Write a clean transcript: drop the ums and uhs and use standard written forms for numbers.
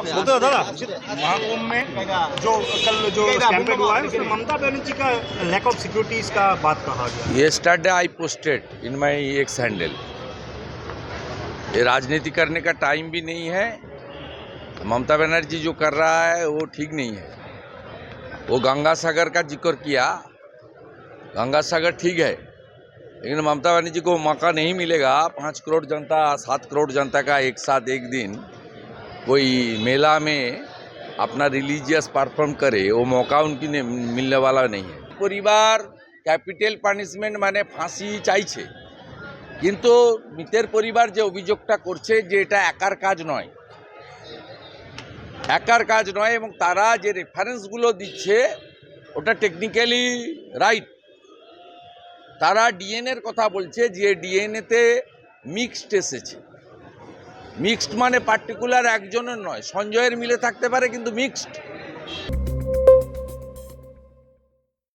बोलते हो दादा महाकुंभ में जो कल जो स्टैम्पेड हुआ है उसमें ममता बनर्जी का लैक ऑफ सिक्योरिटीज का बात कहा गया। Yesterday I posted in my X handle. ये राजनीति करने का टाइम भी नहीं है। ममता बनर्जी जो कर रहा है वो ठीक नहीं है। वो गंगा सागर का जिक्र किया, गंगा सागर ठीक है, लेकिन ममता बनर्जी को मौका नहीं मिलेगा 5 करोड़ जनता 7 करोड़ जनता का एक साथ एक दिन कोई मेला में अपना रिलीजियस परफॉर्म करे, वो मौका उनकी मिलने वाला नहीं है। परिवार ক্যাপিটাল পানিশমেন্ট মানে ফাঁসি চাইছে, কিন্তু মৃতের পরিবার যে অভিযোগটা করছে যে এটা একার কাজ নয়, একার কাজ নয়, এবং তারা যে রেফারেন্সগুলো দিচ্ছে ওটা টেকনিক্যালি রাইট। তারা ডিএনএর কথা বলছে যে ডিএনএতে মিক্সড এসেছে। মিক্সড মানে পার্টিকুলার একজনের নয়, সঞ্জয়ের মিলে থাকতে পারে কিন্তু মিক্সড।